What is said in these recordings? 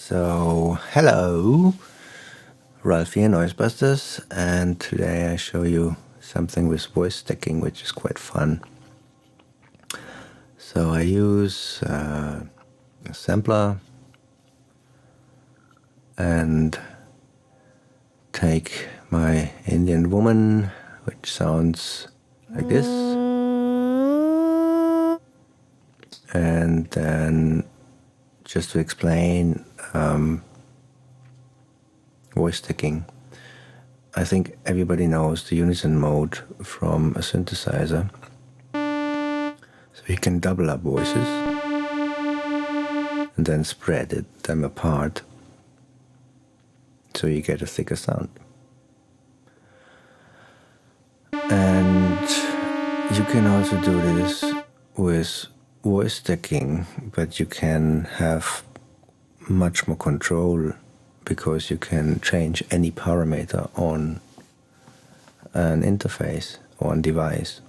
So, hello, Ralph here, NoizeBusters, and today I show you something with voice stacking, which is quite fun. So I use a sampler and take my Indian woman, which sounds like this, and then just to explain voice stacking. I think everybody knows the unison mode from a synthesizer. So you can double up voices and then spread them apart so you get a thicker sound. And you can also do this with voice stacking, but you can have much more control because you can change any parameter on an interface or on device.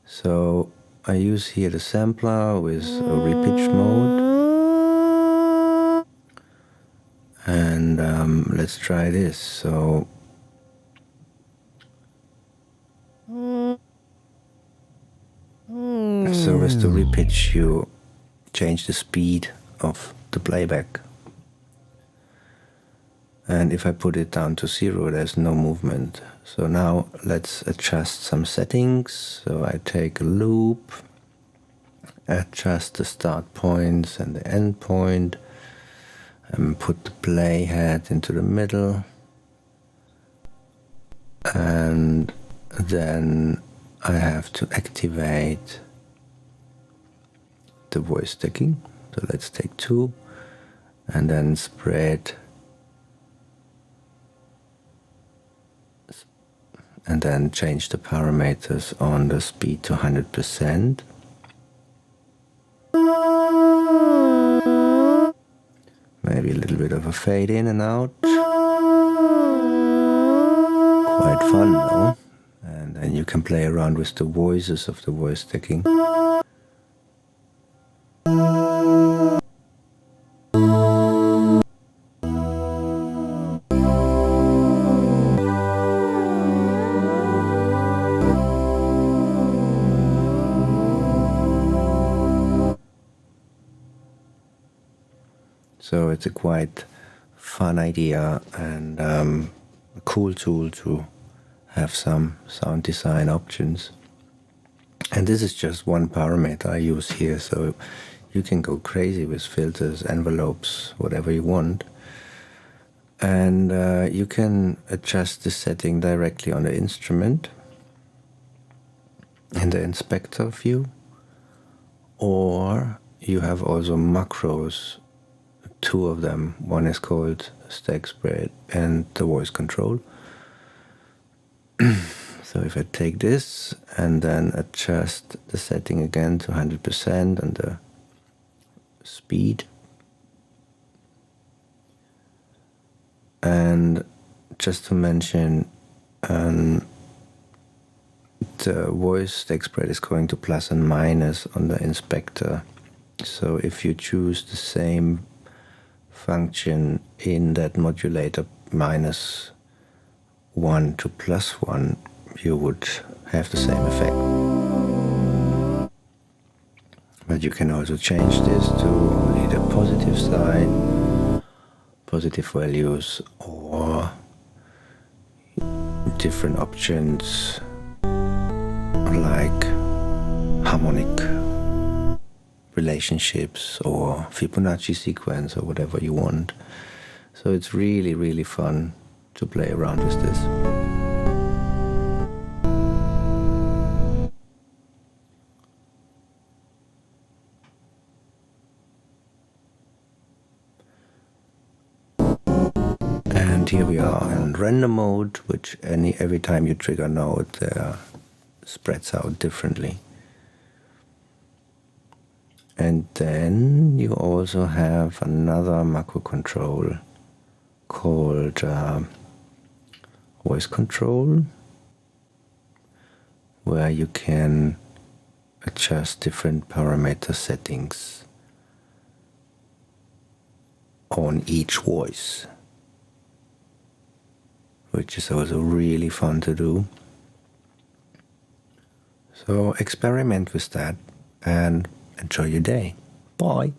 So I use here the sampler with a repitch mode, and let's try this. So with the repitch you change the speed of the playback. And if I put it down to 0, there's no movement. So now let's adjust some settings. So I take a loop, adjust the start points and the end point, and put the playhead into the middle. And then I have to activate the voice stacking. So let's take 2 and then spread and then change the parameters on the speed to 100%. Maybe a little bit of a fade in and out. Quite fun though. And then you can play around with the voices of the voice stacking. So it's a quite fun idea and a cool tool to have some sound design options. And this is just one parameter I use here, so you can go crazy with filters, envelopes, whatever you want. And you can adjust the setting directly on the instrument in the inspector view, or you have also macros. 2 of them. One is called stack spread and the voice control. So if I take this and then adjust the setting again to 100% and the speed, and just to mention, the voice stack spread is going to plus and minus on the inspector. So if you choose the same function in that modulator -1 to +1, you would have the same effect. But you can also change this to only the positive side, positive values, or different options like harmonic relationships or Fibonacci sequence or whatever you want. So it's really, really fun to play around with this. And here we are in random mode, which every time you trigger a note, spreads out differently. And then you also have another macro control called voice control, where you can adjust different parameter settings. on each voice, which is also really fun to do. So experiment with that and enjoy your day. Bye.